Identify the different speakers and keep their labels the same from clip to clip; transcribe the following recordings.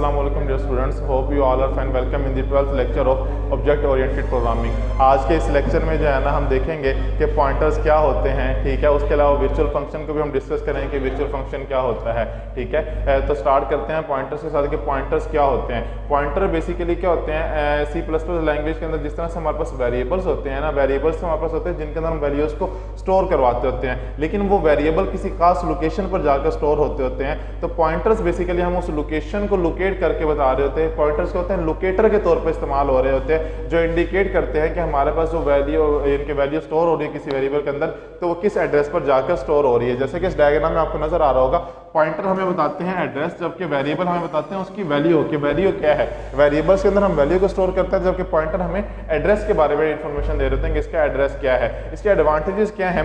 Speaker 1: अस्सलाम वालेकुम dear students, hope you all are fine. Welcome in the 12th lecture of object oriented programming. आज के इस lecture में जो है ना हम देखेंगे कि पॉइंटर्स क्या होते हैं, ठीक है। उसके अलावा वर्चुअल फंक्शन को भी हम डिस्कस करेंगे कि वर्चुअल फंक्शन क्या होता है, ठीक है। तो स्टार्ट करते हैं पॉइंटर्स के साथ कि पॉइंटर्स क्या होते हैं। पॉइंटर बेसिकली क्या होते हैं, C++ लैंग्वेज के अंदर जिस तरह से हमारे पास वेरिएबल्स होते हैं ना, वेरिएबल्स हमारे पास होते हैं जिनके अंदर हम वैल्यूज को स्टोर करवाते होते हैं, लेकिन वो वेरिएबल किसी खास लोकेशन पर जाकर स्टोर होते हैं। तो पॉइंटर्स बेसिकली हम उस लोकेशन को लोकेट करके बता रहे होते हैं। पॉइंटर्स होते हैं लोकेटर के तौर पर इस्तेमाल हो रहे होते हैं, जो इंडिकेट करते हैं कि हमारे पास जो वैल्यू स्टोर हो रही है किसी वेरिएबल के अंदर, तो वो किस एड्रेस पर जाकर स्टोर हो रही है। जैसे कि इस डायग्राम में आपको नजर आ रहा होगा, पॉइंटर हमें बताते हैं एड्रेस, जबकि वेरिएबल हमें बताते हैं उसकी वैल्यू कि वैल्यू क्या है। वेरिएबल्स के अंदर हम वैल्यू को स्टोर करते हैं, जबकि पॉइंटर हमें एड्रेस के बारे में इंफॉर्मेशन दे रहे हैं कि इसका एड्रेस क्या है। इसके एडवांटेजेस क्या हैं।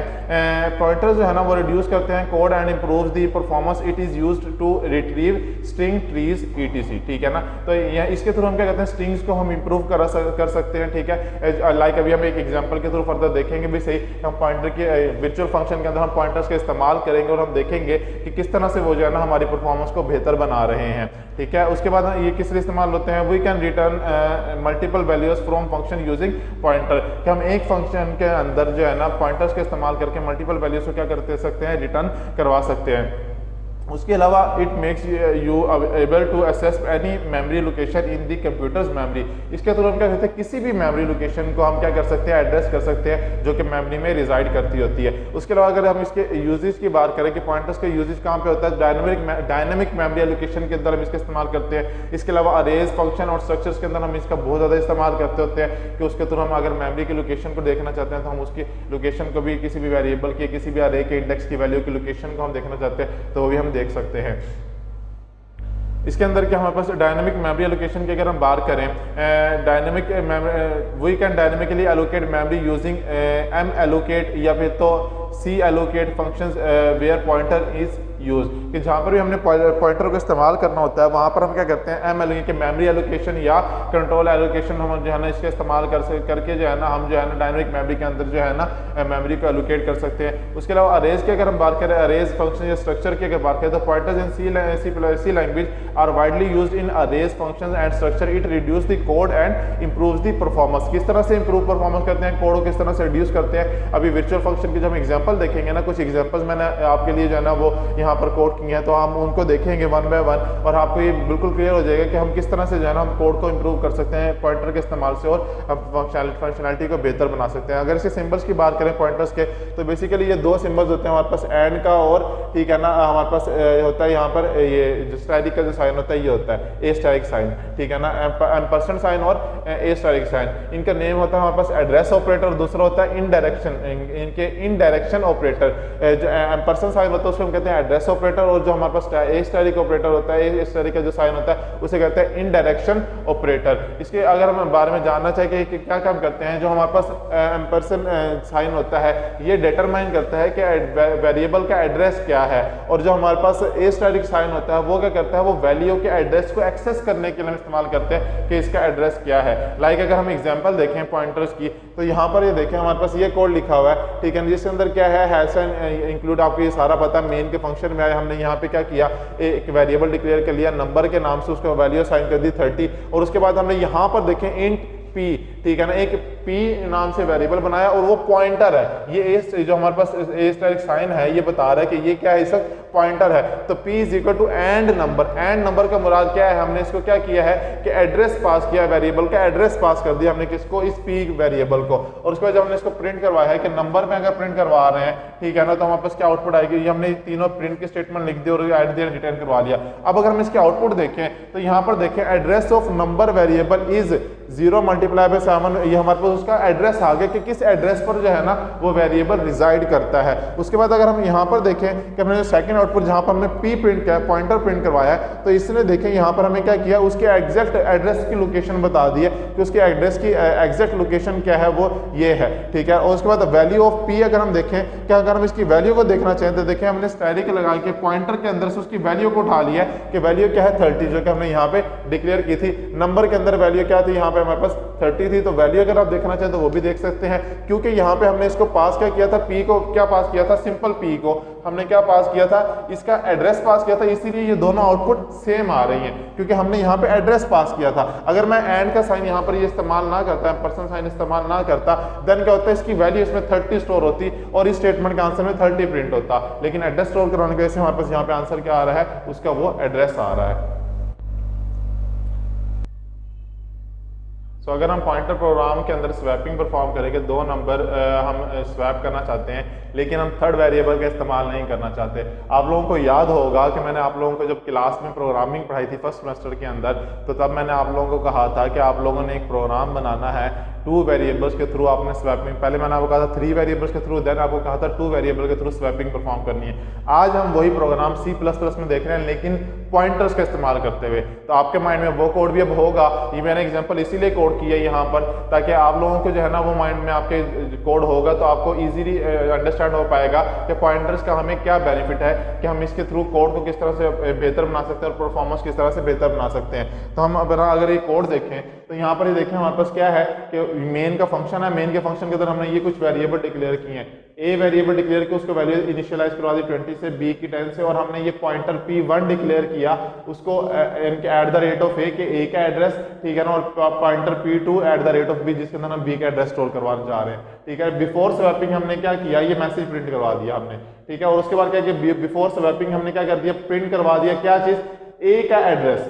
Speaker 1: पॉइंटर जो है ना वो रिड्यूस करते हैं code and improves the performance. It is used to retrieve string trees ETC, ठीक है ना। तो इसके थ्रू हम क्या कहते हैं, स्ट्रिंग्स को हम इंप्रूव कर सकते हैं, ठीक है। लाइक अभी हम एक एग्जांपल के थ्रू फर्दर देखेंगे भी सही। हम पॉइंटर के वर्चुअल फंक्शन के अंदर हम पॉइंटर्स का इस्तेमाल करेंगे और हम देखेंगे कि किस तरह से वो जो है ना हमारी परफॉर्मेंस को बेहतर बना रहे हैं, ठीक है। उसके बाद ये किस लिए इस्तेमाल होते हैं, we can return multiple values from function using pointer, कि हम एक फंक्शन के अंदर जो है ना पॉइंटर्स का इस्तेमाल करके मल्टीपल वैल्यूज को क्या करते सकते हैं, रिटर्न करवा सकते हैं। उसके अलावा it makes you able to access any memory location in the computer's memory. इसके थ्रू हम क्या करते हैं, किसी भी मेमोरी लोकेशन को हम क्या कर सकते हैं, एड्रेस कर सकते हैं जो कि मेमोरी में रिजाइड करती होती है। उसके अलावा अगर हम इसके यूजेस की बात करें कि पॉइंटर्स के यूजेस कहाँ पे होता है, डायनेमिक मेमोरी लोकेशन के अंदर हम इसका इस्तेमाल करते हैं। इसके अलावा अरेज फंक्शन और स्ट्रक्चर्स के अंदर हम इसका बहुत ज़्यादा इस्तेमाल करते होते हैं कि उसके थ्रू हम अगर मेमोरी की लोकेशन को देखना चाहते हैं तो हम उसकी लोकेशन को भी किसी भी वेरिएबल की, किसी भी अरे के इंडेक्स की वैल्यू की लोकेशन को हम देखना चाहते हैं तो वो भी हम देख सकते हैं। इसके अंदर क्या हमारे पास डायनेमिक मेमोरी एलोकेशन की अगर हम बात करें, we can dynamically allocate memory using M allocate या फिर तो C allocate functions where pointer is use, कि जहाँ पर भी हमने पॉइंटर को इस्तेमाल करना होता है वहाँ पर हम क्या करते हैं M allocate मेमोरी एलोकेशन या कंट्रोल एलोकेशन हम जो है ना इसका इस्तेमाल करके जो है ना हम जो है ना डायनेमिक मेमोरी के अंदर जो है ना मेमोरी को एलोकेट कर सकते हैं। उसके अलावा अरेज की अगर हम बात करें, अरेज फंक्शन या स्ट्रक्चर की अगर बात करें तो pointers in C language are widely used in arrays functions and structure. It reduce the code and improves the performance. किस तरह से इंप्रूव परफॉर्मेंस करते हैं, कोड को किस तरह से रिड्यूस करते हैं। अभी वर्चुअल फंक्शन की जब हम एग्जांपल देखेंगे ना, कुछ एग्जांपल्स मैंने आपके लिए जो है ना वो यहाँ पर कोड किए हैं, तो हम उनको देखेंगे वन बाय वन और आपको ये बिल्कुल क्लियर हो जाएगा कि हम किस तरह से जो है ना हम कोड को इंप्रूव कर सकते हैं पॉइंटर के इस्तेमाल से और फंक्शनैलिटी को बेहतर बना सकते हैं। अगर इसके सिंबल्स की बात करें पॉइंटर्स के, तो बेसिकली ये दो सिंबल्स होते हैं हमारे पास, एंड का और, ठीक है ना, हमारे पास होता है यहाँ पर ये स्टैटिक का जो साइन होता है ये होता है ए स्टैटिक साइन, ठीक है ना, एम्परसेंड साइन और ए स्टैटिक साइन। इनका नेम होता है हमारे पास एड्रेस ऑपरेटर, दूसरा होता है इनके इनडायरेक्शन ऑपरेटर। जो एम्परसेंड साइन होता है उसको हम कहते हैं एड्रेस ऑपरेटर, और जो हमारे पास ए स्टैटिक ऑपरेटर होता है, ए स्टैटिक का जो साइन होता है उसे कहते हैं इनडायरेक्शन ऑपरेटर। इसके अगर हम बारे में जानना चाहिए कि क्या काम करते हैं, जो हमारे पास एम्परसेंड साइन होता है ये डिटरमाइन करता है कि वेरिएबल का एड्रेस क्या है, और जो हमारे पास ए स्टैटिक साइन होता है वो क्या करता है, वो वैल्यू के एड्रेस को एक्सेस करने के लिए हम इस्तेमाल करते हैं कि इसका एड्रेस क्या है। लाइक अगर हम एग्जांपल देखें पॉइंटर्स की, तो यहाँ पर ये देखें हमारे पास ये कोड लिखा हुआ है, ठीक है, जिसके अंदर क्या है, हैश एंड इंक्लूड, आपको ये सारा पता है। मेन के फंक्शन में आए, हमने यहाँ पे क्या किया, एक वेरिएबल डिक्लेयर कर लिया, नंबर के नाम से उसको वैल्यू साइन कर दी 30, और उसके बाद हमने यहाँ पर देखें इंट P, ठीक है ना, एक P नाम से वेरिएबल बनाया और वो पॉइंटर है। ये जो हमारे पास ए स्टैटिक साइन है ये बता रहा है कि ये क्या है, इसका पॉइंटर है। तो P is equal to and number. And number का मुराद क्या है, हमने इसको क्या किया है कि एड्रेस पास किया, वेरिएबल का एड्रेस पास कर दिया हमने किसको, इस P वेरिएबल को, और उसके बाद जब हमने इसको प्रिंट करवाया है कि नंबर में अगर प्रिंट करवा रहे हैं, ठीक है ना, तो हमारे पास क्या आउटपुट आएगी, ये हमने तीनों प्रिंट की स्टेटमेंट लिख दी और ऐड दिया, रिटर्न करवा लिया। अब अगर हम इसके आउटपुट देखें तो यहाँ पर देखें address of number variable is 0 multiply by 7, ये हमारे पास उसका एड्रेस आ गया कि किस एड्रेस पर जो है ना वो वेरिएबल रिजाइड करता है। उसके बाद अगर हम यहाँ पर देखें कि हमने जो सेकंड आउटपुट जहाँ पर हमने P प्रिंट किया, पॉइंटर प्रिंट करवाया है, तो इसने देखें यहाँ पर हमें क्या किया, उसके एग्जैक्ट एड्रेस की लोकेशन बता दी है कि उसके एड्रेस की एग्जैक्ट लोकेशन क्या है, वो ये है, ठीक है। और उसके बाद वैल्यू ऑफ P अगर हम देखें, क्या अगर हम इसकी वैल्यू को देखना चाहें तो देखें हमने स्टैटिक लगा के पॉइंटर के अंदर से उसकी वैल्यू को उठा लिया है कि वैल्यू क्या है 30, जो कि हमने यहाँ पे डिक्लेयर की थी। नंबर के अंदर वैल्यू क्या थी, यहाँ पे हमारे पास 30 थी, तो वैल्यू अगर आप देखना चाहें तो वो भी देख सकते हैं, क्योंकि यहाँ पे हमने इसको पास क्या किया था, P को क्या पास किया था, सिंपल P को हमने क्या पास किया था, इसका एड्रेस पास किया था, इसीलिए ये दोनों आउटपुट सेम आ रही हैं क्योंकि हमने यहाँ पे एड्रेस पास किया था। अगर मैं एंड का साइन यहाँ पर ये इस्तेमाल ना करता, परसेंट साइन इस्तेमाल ना करता, देन क्या होता है, इसकी वैल्यू इसमें 30 स्टोर होती और इस स्टेटमेंट के आंसर में 30 प्रिंट होता, लेकिन एड्रेस स्टोर करवाने की वजह से हमारे पास यहाँ पे आंसर क्या आ रहा है, उसका वो एड्रेस आ रहा है। तो अगर हम पॉइंटर प्रोग्राम के अंदर स्वैपिंग परफॉर्म करेंगे, दो नंबर हम स्वैप करना चाहते हैं लेकिन हम थर्ड वेरिएबल का इस्तेमाल नहीं करना चाहते। आप लोगों को याद होगा कि मैंने आप लोगों को जब क्लास में प्रोग्रामिंग पढ़ाई थी फर्स्ट सेमेस्टर के अंदर, तो तब मैंने आप लोगों को कहा था कि आप लोगों ने एक प्रोग्राम बनाना है 2 वेरिएबल्स के थ्रू आपने स्वैपिंग, पहले मैंने आपको कहा था 3 वेरिएबल्स के थ्रू, देन आपको कहा था 2 वेरिएबल के थ्रू स्वैपिंग परफॉर्म करनी है। आज हम वही प्रोग्राम C++ में देख रहे हैं लेकिन पॉइंटर्स का इस्तेमाल करते हुए। तो आपके माइंड में वो कोड भी अब होगा, ये मैंने एग्जांपल इसीलिए कोड किया यहाँ पर ताकि आप लोगों को जो है ना वो माइंड में आपके कोड होगा तो आपको इजीली अंडरस्टैंड हो पाएगा कि पॉइंटर्स का हमें क्या बेनिफिट है, कि हम इसके थ्रू कोड को किस तरह से बेहतर बना सकते हैं और परफॉर्मेंस किस तरह से बेहतर बना सकते हैं। तो हम अगर ये कोड देखें तो यहाँ पर ये देखें हमारे पास क्या है कि मेन का फंक्शन है, मेन के फंक्शन के अंदर हमने ये कुछ वेरिएबल डिक्लेयर किए हैं। ए वेरिएबल डिक्लेयर किया, उसको वैल्यू इनिशियलाइज करवा दी 20 से, बी की 10 से, और हमने ये पॉइंटर P1 डिक्लेयर किया, उसको at the rate of A के ए का एड्रेस, ठीक है ना, और pointer P2 at the rate of B जिसके अंदर हम बी का एड्रेस स्टोर करवाने जा रहे हैं, ठीक है। बिफोर स्वैपिंग हमने क्या किया, ये मैसेज प्रिंट करवा दिया हमने, ठीक है। और उसके बाद क्या किया, बिफोर स्वैपिंग हमने क्या कर दिया, प्रिंट करवा दिया क्या चीज, ए का एड्रेस,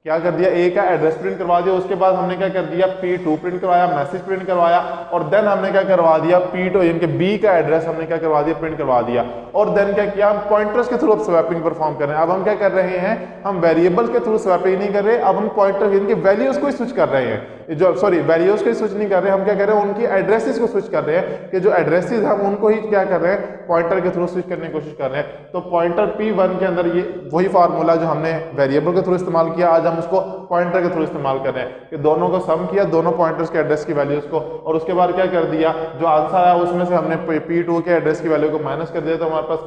Speaker 1: क्या कर दिया, ए का एड्रेस प्रिंट करवा दिया। उसके बाद हमने क्या कर दिया, P2 प्रिंट करवाया, मैसेज प्रिंट करवाया, और देन हमने क्या करवा दिया, P2 यानी कि बी का एड्रेस हमने क्या करवा दिया, प्रिंट करवा दिया। और देन क्या किया, हम पॉइंटर्स के थ्रू अब स्वैपिंग परफॉर्म कर रहे हैं। अब हम क्या कर रहे हैं, हम वेरिएबल्स के थ्रू स्वैपिंग नहीं कर रहे, अब हम पॉइंटर यानी कि वैल्यूज को स्विच कर रहे हैं, जो सॉरी वैल्यूज को स्विच नहीं कर रहे, हम क्या कर रहे हैं, उनकी एड्रेसेस को स्विच कर रहे हैं, कि जो एड्रेसेस हम उनको ही क्या कर रहे हैं, पॉइंटर के थ्रू स्विच करने की कोशिश कर रहे हैं। तो पॉइंटर P1 के अंदर ये वही फार्मूला जो हमने वेरिएबल के थ्रू इस्तेमाल किया, आज हम उसको पॉइंटर के थ्रू इस्तेमाल कर रहे हैं, कि दोनों को सम किया, दोनों पॉइंटर्स के एड्रेस की वैल्यूज को, और उसके बाद क्या कर दिया, जो आंसर आया उसमें से हमने P2 के एड्रेस की वैल्यू को माइनस कर दिया, तो हमारे पास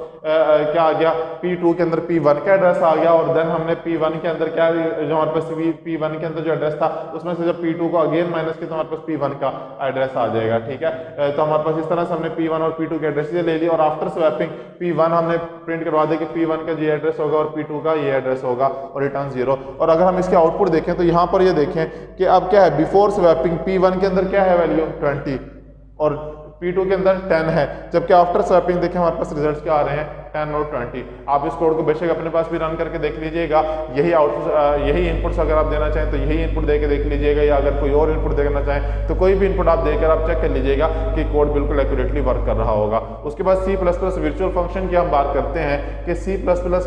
Speaker 1: क्या आ गया, P2 के अंदर P1 का एड्रेस आ गया, और देन हमने P1 के अंदर क्या, जो हमारे पास P1 के अंदर जो एड्रेस था उसमें से जब P2 को अगेन माइनस किया तो हमारे पास P1 का एड्रेस आ जाएगा, ठीक है। तो हमारे पास इस तरह से हमने P1 और P2 के एड्रेस ले लिए, और आफ्टर स्वैपिंग P1 हमने प्रिंट करवा दिया कि P1 का ये एड्रेस होगा और P2 का ये एड्रेस होगा, और रिटर्न 0। और अगर हम इसके आउटपुट देखें तो यहाँ पर ये देखें कि अब क्या है, बिफोर स्वैपिंग P1 के अंदर क्या है वैल्यू 20 और P2 के अंदर 10 है, जबकि आफ्टर स्वैपिंग देखें हमारे पास रिजल्ट्स क्या आ रहे हैं, 10 और 20। आप इस कोड को बेशक अपने पास भी रन करके देख लीजिएगा, यही आउटपुट यही इनपुट्स अगर आप देना चाहें तो यही इनपुट दे के देख लीजिएगा, या अगर कोई और इनपुट देना चाहें तो कोई भी इनपुट आप देकर आप चेक कर लीजिएगा कि कोड बिल्कुल एक्यूरेटली वर्क कर रहा होगा। उसके बाद C++ वर्चुअल फंक्शन की हम बात करते हैं कि C++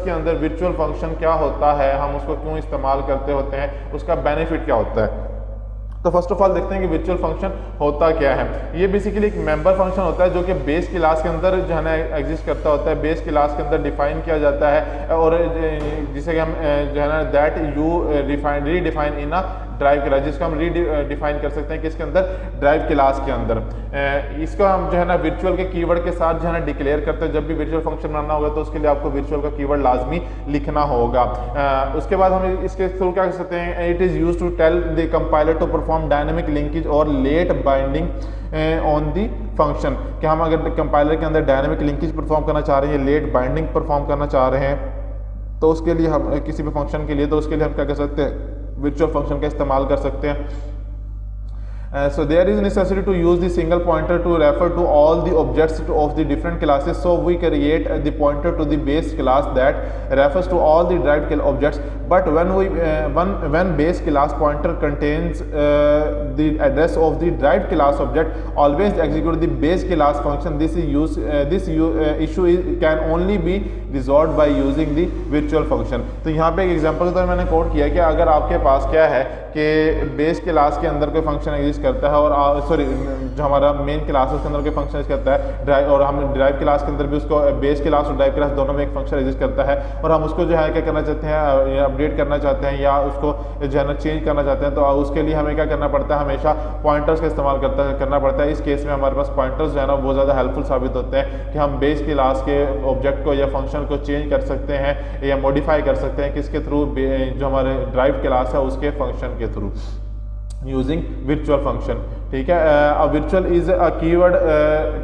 Speaker 1: के अंदर वर्चुअल फंक्शन क्या होता है, हम उसको क्यों इस्तेमाल करते होते हैं, उसका बेनिफिट क्या होता है। तो फर्स्ट ऑफ ऑल देखते हैं कि वर्चुअल फंक्शन होता क्या है। ये बेसिकली एक मेंबर फंक्शन होता है जो कि बेस क्लास के अंदर जो है ना एग्जिस्ट करता होता है, बेस क्लास के अंदर डिफाइन किया जाता है, और जिसे कि हम जो है ना that you redefine in a drive class, जिसको हम रीडिफाइन कर सकते हैं किसके अंदर, ड्राइव क्लास के अंदर। इसको हम जो है ना वर्चुअल के कीवर्ड के साथ जो है ना डिक्लेयर करते हैं। जब भी वर्चुअल फंक्शन बनाना होगा तो उसके लिए आपको वर्चुअल का कीवर्ड लाजमी लिखना होगा। उसके बाद हम इसके थ्रू क्या कर सकते हैं, it is use to tell the compiler to perform dynamic linkage और late binding on the function, कि हम अगर कंपाइलर के अंदर डायनेमिक लिंकेज परफॉर्म करना चाह रहे हैं, लेट बाइंडिंग परफॉर्म करना चाह रहे हैं, तो उसके लिए हम किसी भी फंक्शन के लिए, तो उसके लिए हम क्या कर सकते हैं, वर्चुअल फंक्शन का इस्तेमाल कर सकते हैं। So there is necessity to use the single pointer to refer to all the objects of the different classes. So we create the pointer to the base class that refers to all the derived objects. But when base class pointer contains the address of the derived class object, always execute the base class function. This issue can only be resolved by using the virtual function. तो यहाँ पे एक example के तौर मैंने code किया कि अगर आपके पास क्या है कि बेस क्लास के अंदर कोई फंक्शन एग्जिस्ट करता है, और सॉरी जो हमारा मेन क्लास के अंदर कोई फंक्शन एग्जिस्ट करता है ड्राइव, और हम ड्राइव क्लास के अंदर भी उसको बेस क्लास और ड्राइव क्लास दोनों में एक फंक्शन एग्जिस्ट करता है, और हम उसको जो है क्या करना चाहते हैं, अपडेट करना चाहते हैं या उसको जो है ना चेंज करना चाहते हैं, तो उसके लिए हमें क्या करना पड़ता है, हमेशा पॉइंटर्स का इस्तेमाल करना पड़ता है। इस केस में हमारे पास पॉइंटर्स जो है ना बहुत ज़्यादा हेल्पफुल साबित होते हैं कि हम बेस क्लास के ऑब्जेक्ट को या फंक्शन को चेंज कर सकते हैं या मॉडिफाई कर सकते हैं, किसके थ्रू, जो हमारे ड्राइव क्लास है उसके फंक्शन के थ्रू। using virtual function. ठीक है, a virtual is a keyword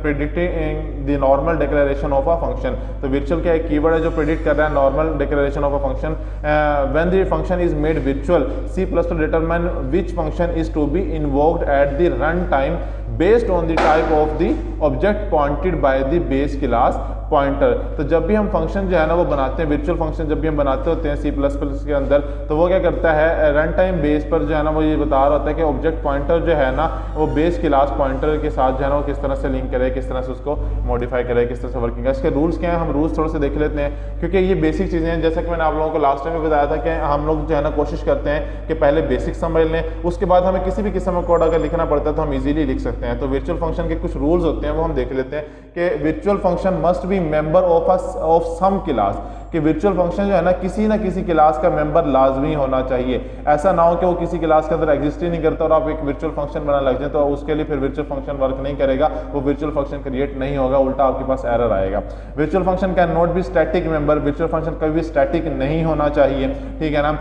Speaker 1: predicting the normal declaration of a function. तो virtual क्या है, कीवर्ड है जो predict कर रहा है normal declaration of a function. When the function is made virtual, C++ determine which function is to be invoked at the runtime based on the type of the object pointed by the base class pointer. तो जब भी हम function जो है ना वो बनाते हैं, वर्चुअल फंक्शन जब भी हम बनाते होते हैं C++ के अंदर, तो वो क्या करता है, रन टाइम बेस पर जो है ना वो ये बता रहा होता है कि ऑब्जेक्ट पॉइंटर जो है ना वो बेस क्लास पॉइंटर के साथ जो है ना वो किस तरह से लिंक करे, किस तरह से उसको मॉडिफाई करे, किस तरह से वर्किंग है. इसके रूल्स क्या है, हम रूल्स थोड़े से देख लेते हैं, क्योंकि ये बेसिक चीज़ें हैं. जैसा कि मैंने आप लोगों को लास्ट टाइम में बताया था कि हम लोग जो है ना कोशिश करते हैं कि पहले बेसिक समझ लें, उसके बाद हमें किसी भी किस्म का कोड अगर लिखना पड़ता है तो हम इजीली लिख सकते हैं. तो वर्चुअल फंक्शन के कुछ रूल्स होते हैं वो हम देख लेते हैं कि virtual function must be member of some class, कि वर्चुअल फंक्शन जो है ना किसी क्लास का मेंबर लाजमी होना चाहिए. ऐसा ना हो कि वो किसी क्लास के अंदर एग्जिस्ट ही नहीं करता और आप एक वर्चुअल फंक्शन बनाने लग जाए, तो उसके लिए फिर वर्चुअल फंक्शन वर्क नहीं करेगा, वो वर्चुअल फंक्शन क्रिएट नहीं होगा, उल्टा आपके पास एरर आएगा. Virtual function can not be static member, virtual function कभी भी स्टैटिक नहीं होना चाहिए. ठीक है ना.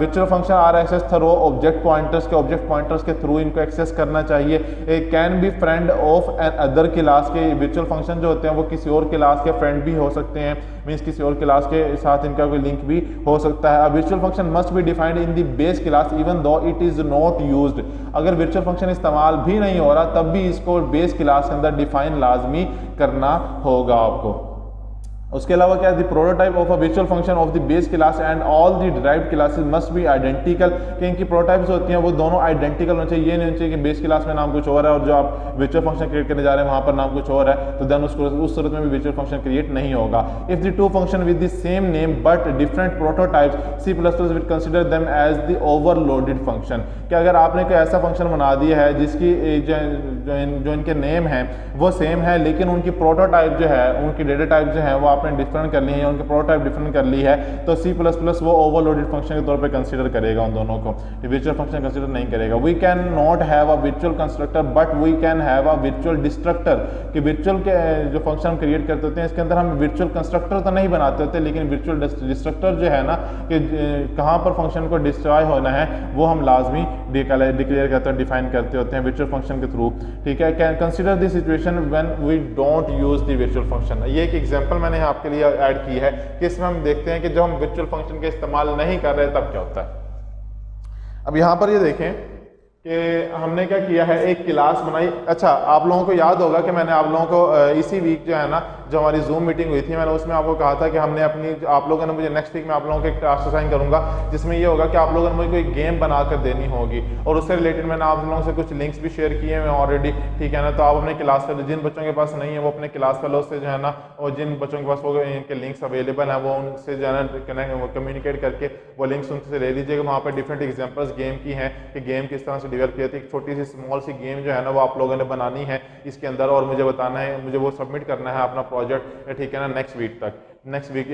Speaker 1: Virtual function are access through object pointers के थ्रू इनको एक्सेस करना चाहिए. Can be friend of an other class के वर्चुअल फंक्शन जो होते हैं वो किसी और क्लास के फ्रेंड भी हो सकते हैं, मीन्स किसी और क्लास के साथ इनका कोई लिंक भी हो सकता है. Virtual function must be defined in the base class even though it is not used. अगर वर्चुअल फंक्शन इस्तेमाल भी नहीं हो रहा तब भी इसको बेस क्लास के अंदर डिफाइन लाजमी करना होगा आपको. उसके अलावा क्या, the prototype of a virtual function of the base class and all the derived classes must be identical, कि इनकी प्रोटोटाइप्स होती हैं वो दोनों आइडेंटिकल होने चाहिए. ये नहीं होना चाहिए कि बेस क्लास में नाम कुछ और है और जो आप वर्चुअल फंक्शन क्रिएट करने जा रहे हैं वहाँ पर नाम कुछ और है, तो देन उसको उस सूरत में भी वर्चुअल फंक्शन क्रिएट नहीं होगा. If the two function with the same name but different prototypes C++ will consider them as the overloaded function, कि अगर आपने कोई ऐसा फंक्शन बना दिया है जिसकी जो इनके नेम है वो सेम है लेकिन उनकी प्रोटोटाइप जो है, उनकी डेटा टाइप जो है वो आपने डिफरेंट कर ली है, उनके प्रोटोटाइप डिफरेंट कर ली है, तो C++ वो ओवरलोडेड फंक्शन के तौर पे कंसीडर करेगा उन दोनों को, वर्चुअल फंक्शन कंसीडर नहीं करेगा. We can not have a virtual constructor but we can have a virtual destructor, कि वर्चुअल के जो फंक्शन हम क्रिएट करते होते हैं इसके अंदर हम वर्चुअल कंस्ट्रक्टर तो नहीं बनाते होते, लेकिन वर्चुअल डिस्ट्रक्टर जो है ना कि कहाँ पर फंक्शन को डिस्ट्रॉय होना है वो हम लाजमी डिक्लेयर करते हैं, डिफाइन करते होते हैं वर्चुअल फंक्शन के थ्रू. ठीक है. Can consider the situation when we don't use the virtual function. ये एक एग्जांपल मैंने आपके लिए ऐड की है कि इसमें हम देखते हैं कि जब हम वर्चुअल फंक्शन के इस्तेमाल नहीं कर रहे तब क्या होता है. अब यहां पर ये देखें कि हमने क्या किया है, एक क्लास बनाई. अच्छा, आप लोगों को याद होगा कि मैंने आप लोगों को इसी वीक जो है ना जो हमारी जूम मीटिंग हुई थी, मैंने उसमें आपको कहा था कि हमने अपनी, आप लोगों ने मुझे नेक्स्ट वीक में आप लोगों को एक टास्क असाइन करूंगा जिसमें ये होगा कि आप लोगों ने मुझे कोई गेम बनाकर देनी होगी और उससे रिलेटेड मैंने आप लोगों से कुछ लिंक्स भी शेयर किए हैं ऑलरेडी. ठीक है ना. तो आप अपने क्लास फेलो, जिन बच्चों के पास नहीं है वो अपने क्लास फेलो से जो है ना, और जिन बच्चों के पास वो इनके लिंक्स अवेलेबल हैं वो उनसे जो है ना कम्युनिकेट करके वो लिंक्स उनसे ले लीजिएगा. वहाँ पर डिफरेंट एग्जाम्पल्स गेम की हैं कि गेम किस तरह से डेवलप की जाती है. एक छोटी सी स्मॉल सी गेम जो है ना वो आप लोगों ने बनानी है इसके अंदर और मुझे बताना है, मुझे वो सबमिट करना है अपना प्रोजेक्ट. ठीक है ना. नेक्स्ट वीक तक, नेक्स्ट वीक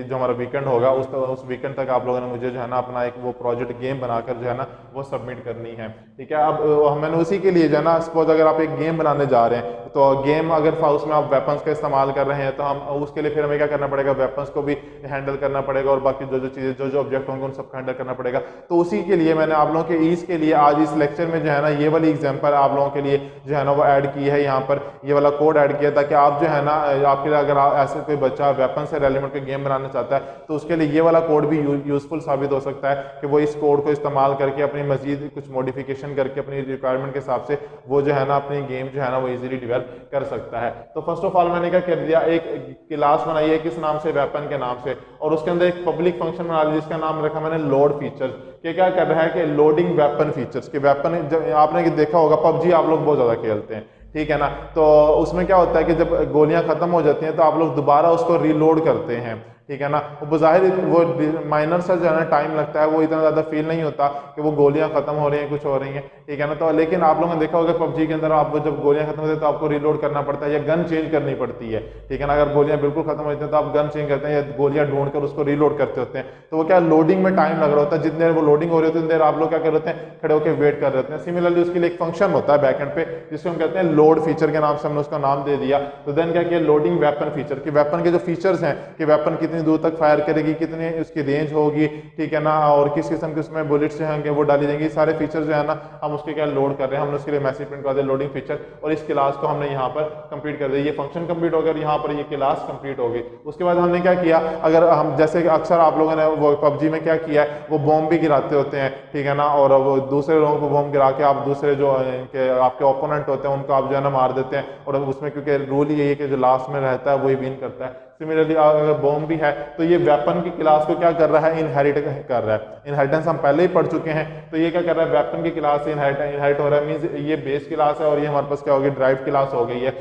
Speaker 1: जो हमारा वीकेंड होगा उस वीकेंड तक आप लोगों ने मुझे जो है ना अपना एक वो प्रोजेक्ट गेम बनाकर जो है ना वो सबमिट करनी है. ठीक है. अब मैंने उसी के लिए जो है ना, सपोज अगर आप एक गेम बनाने जा रहे हैं तो गेम अगर उसमें आप वेपन्स का इस्तेमाल कर रहे हैं तो हम उसके लिए फिर हमें क्या करना पड़ेगा, वेपन्स को भी हैंडल करना पड़ेगा और बाकी जो चीज़ें जो ऑब्जेक्ट होंगे उन सबको हैंडल करना पड़ेगा. तो उसी के लिए मैंने आप लोगों के ईज के लिए आज इस लेक्चर में जो है ना ये वाली एग्जाम्पल आप लोगों के लिए जो है ना वो ऐड की है, यहाँ पर ये वाला कोड ऐड किया ताकि आप जो है ना आपके लिए अगर ऐसे कोई बच्चा वेपन से रेलिवेंट कोई गेम बनाना चाहता है तो उसके लिए ये वाला कोड भी यूजफुल साबित हो सकता है कि वो इस कोड को इस्तेमाल करके अपनी मजीद कुछ मॉडिफिकेशन करके अपनी रिक्वायरमेंट के हिसाब से वो जो है ना अपनी गेम जो है ना वो इजीली डेवलप कर सकता है. तो फर्स्ट ऑफ ऑल मैंने क्या कर दिया, एक क्लास बनाई है किस नाम से, वेपन के नाम से, और उसके अंदर एक पब्लिक फंक्शन बना लिया जिसका नाम रखा मैंने लोड फीचर्स. कि क्या कर रहा है कि लोडिंग वेपन फीचर्स के वेपन, जब आपने देखा होगा पबजी आप लोग बहुत ज्यादा खेलते हैं. ठीक है ना. तो उसमें क्या होता है कि जब गोलियां खत्म हो जाती हैं तो आप लोग दोबारा उसको रीलोड करते हैं. ठीक है ना. वो बज़ाहिर वो माइनर सा जो है ना टाइम लगता है, वो इतना ज़्यादा फील नहीं होता कि वो गोलियां खत्म हो रही हैं कुछ हो रही हैं. ठीक है ना. तो लेकिन आप लोगों ने देखा होगा पबजी के अंदर आपको जब गोलियां खत्म होती है तो आपको रीलोड करना पड़ता है या गन चेंज करनी पड़ती है. ठीक है ना. अगर गोलियां बिल्कुल खत्म हो जाती हैं तो आप गन चेंज करते हैं या गोलियां ढूंढ कर उसको रीलोड करते होते हैं. तो वो क्या लोडिंग में टाइम लग रहा होता है, जितने वो लोडिंग हो रही होती है उतनी देर आप लोग क्या कर रहे होते हैं, खड़े होकर वेट कर रहे होते हैं. सिमिलरली उसके लिए एक फंक्शन होता है बैकएंड पे जिसको हम कहते हैं लोड फीचर के नाम से हमने उसका नाम दे दिया. तो देन क्या किया, लोडिंग वेपन फीचर, कि वेपन के जो फीचर्स हैं कि वेपन कितनी दूर तक फायर करेगी, कितनी उसकी रेंज होगी, ठीक है ना, और किस किस्म के उसमें बुलेट्स जो होंगे वो डाली जाएंगी, सारे फीचर जो है ना हम उसके क्या लोड कर रहे हैं, हमने उसके लिए मैसेज प्रिंट कर दिया लोडिंग फीचर, और इस क्लास को हमने यहाँ पर कंप्लीट कर दिया। ये फंक्शन कंप्लीट हो गया, यहाँ पर ये क्लास कंप्लीट हो गई। उसके बाद हमने क्या किया, अगर हम जैसे अक्सर आप लोगों ने वो पबजी में क्या किया है, वो बॉम्ब भी गिराते होते हैं, ठीक है ना, और वो दूसरे लोगों को बॉम्ब गिरा के आप दूसरे जो आपके ओपोनेंट होते हैं उनको आप जो है ना मार देते हैं, और उसमें क्योंकि रूल यही है कि जो लास्ट में रहता है वही विन करता है। सिमिलरली अगर बॉम्ब भी है तो ये वेपन की क्लास को क्या कर रहा है, इनहेरिट कर रहा है। इनहेरिटेंस हम पहले ही पढ़ चुके हैं, तो ये क्या कर रहा है, वेपन की क्लास से इनहेरिट हो रहा है, मींस ये बेस क्लास है और ये हमारे पास क्या हो गई, ड्राइव क्लास हो गई है,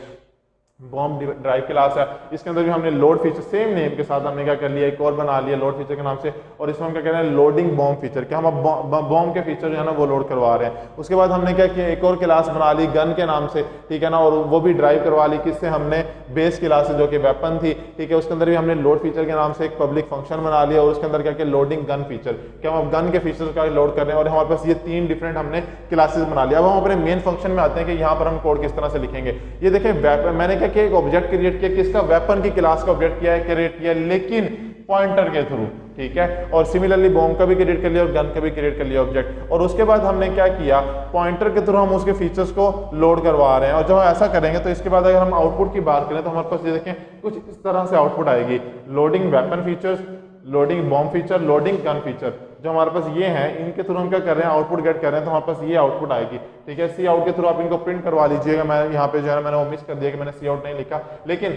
Speaker 1: बॉम्ब ड्राइव क्लास है। इसके अंदर भी हमने लोड फीचर सेम नेम के साथ हमने क्या कर लिया, एक और बना लिया लोड फीचर के नाम से, और इसमें हम क्या कह रहे हैं, लोडिंग बॉम्ब फीचर, क्या हम अब बॉम्ब के फीचर जो है ना वो लोड करवा रहे हैं। उसके बाद हमने क्या किया, एक और क्लास बना ली गन के नाम से, ठीक है ना, और वो भी ड्राइव करवा ली किससे, हमने बेस क्लास से जो कि वेपन थी, ठीक है, उसके अंदर भी हमने लोड फीचर के नाम से एक पब्लिक फंक्शन बना लिया, और उसके अंदर क्या किया, लोडिंग गन फीचर, क्या हम गन के फीचर का लोड कर रहे हैं, और हमारे पास ये 3 डिफरेंट हमने क्लासेस बना लिया। अब हम अपने मेन फंक्शन में आते हैं कि यहाँ पर हम कोड किस तरह से लिखेंगे। ये देखें, मैंने क्या किया, एक ऑब्जेक्ट क्रिएट किया, किसका, वेपन की क्लास का ऑब्जेक्ट किया है, क्रिएट किया, लेकिन पॉइंटर के थ्रू, ठीक है, और सिमिलरली बॉम्ब का भी क्रिएट कर लिया और गन का भी क्रिएट कर लिया ऑब्जेक्ट, और उसके बाद हमने क्या किया, पॉइंटर के थ्रू हम उसके फीचर्स को लोड करवा रहे हैं। और जब हम ऐसा करेंगे तो इसके बाद अगर हम आउटपुट की बात करें तो हमारे पास ये देखें कुछ इस तरह से आउटपुट आएगी, loading weapon features, loading bomb feature, loading gun feature, जो हमारे पास ये हैं, इनके थ्रू हम क्या कर रहे हैं, आउटपुट गेट कर रहे हैं, तो हमारे पास ये आउटपुट आएगी, ठीक है। सी आउट के थ्रू आप इनको प्रिंट करवा लीजिएगा, मैं यहाँ पे जो है मैंने वो मिस कर दिया कि मैंने सी आउट नहीं लिखा, लेकिन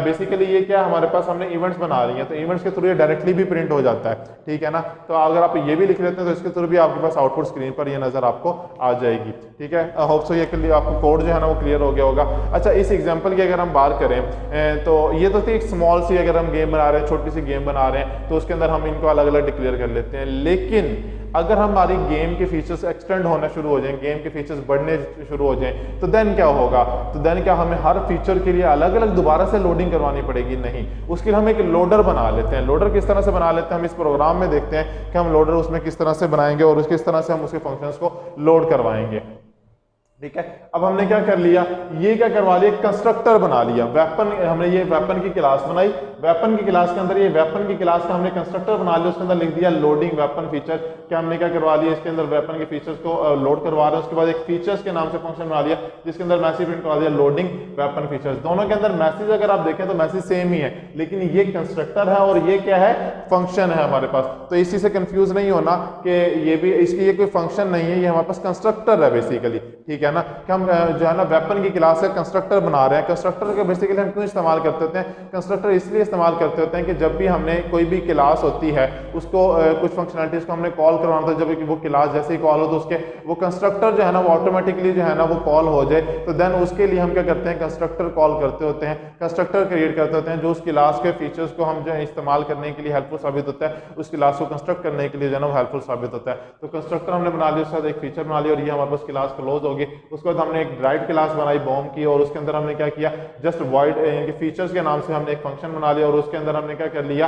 Speaker 1: बेसिकली ये क्या हमारे पास हमने इवेंट्स बना रही है, तो इवेंट्स के थ्रू ये डायरेक्टली भी प्रिंट हो जाता है, ठीक है ना। तो अगर आप ये भी लिख लेते हैं तो इसके थ्रू भी आपके पास आउटपुट स्क्रीन पर ये नजर आपको आ जाएगी, ठीक है। होप सो ये आपको कोड जो है ना वो क्लियर हो गया होगा। अच्छा, इस एग्जाम्पल की अगर हम बात करें तो ये तो थी एक स्मॉल सी, अगर हम गेम बना रहे हैं, छोटी सी गेम बना रहे हैं, तो उसके अंदर हम इनको अलग अलग डिक्लेयर कर लेते हैं। लेकिन अगर हमारी गेम के फीचर्स एक्सटेंड होना शुरू हो जाएं, गेम के फीचर्स बढ़ने शुरू हो जाएं, तो देन क्या होगा, तो देन क्या हमें हर फीचर के लिए अलग अलग दोबारा से लोडिंग करवानी पड़ेगी? नहीं, उसके लिए हम एक लोडर बना लेते हैं। लोडर किस तरह से बना लेते हैं, हम इस प्रोग्राम में देखते हैं कि हम लोडर उसमें किस तरह से बनाएंगे और किस तरह से हम उसके फंक्शंस को लोड करवाएंगे, ठीक है। अब हमने क्या कर लिया, ये क्या करवा लिया, कंस्ट्रक्टर बना लिया। वेपन, हमने ये वेपन की क्लास बनाई, वेपन की क्लास के अंदर ये वेपन की क्लास का हमने कंस्ट्रक्टर बना लिया, उसके अंदर लिख दिया लोडिंग वेपन फीचर। क्या हमने क्या करवा लिया, इसके अंदर वेपन के फीचर्स को लोड करवा रहे हैं। उसके बाद एक फीचर्स के नाम से फंक्शन बना लिया जिसके अंदर मैसेज प्रिंट करवा दिया लोडिंग वेपन फीचर्स। दोनों के अंदर मैसेज अगर आप देखें तो मैसेज सेम ही है, लेकिन ये कंस्ट्रक्टर है और ये क्या है, फंक्शन है हमारे पास। तो इसी से कंफ्यूज नहीं होना कि ये भी इसकी ये कोई फंक्शन नहीं है, ये हमारे पास कंस्ट्रक्टर है बेसिकली, ठीक है ना। कि हम जो है ना वेपन की क्लास से कंस्ट्रक्टर बना रहे हैं। कंस्ट्रक्टर का बेसिकली हम क्यों इस्तेमाल करते होते हैं, कंस्ट्रक्टर इसलिए इस्तेमाल करते होते हैं कि जब भी हमने कोई भी क्लास होती है उसको कुछ फंक्शनलिटीज को हमने कॉल करवाना था, जब वो क्लास जैसे ही कॉल हो तो उसके वो कंस्ट्रक्टर जो है ना वो ऑटोमेटिकली जो है ना वो कॉल हो जाए, तो देन उसके लिए हम क्या करते हैं, कंस्ट्रक्टर कॉल करते होते हैं, कंस्ट्रक्टर क्रिएट करते होते हैं जो उस क्लास के फीचर्स को हम जो है इस्तेमाल करने के लिए हेल्पफुल साबित होता है, उस क्लास को कंस्ट्रक्ट करने के लिए जो है ना वो हेल्पफुल साबित होता है। तो कंस्ट्रक्टर हमने बना लिया, उसके साथ एक फीचर बना लिया और ये हमारे पास क्लास क्लोज होगी। उसके बाद हमने एक ड्राइव क्लास बनाई बॉम्ब की और उसके अंदर हमने क्या किया, जस्ट वॉइड इनके फीचर्स के नाम से हमने एक फंक्शन बना लिया और उसके अंदर हमने क्या कर लिया,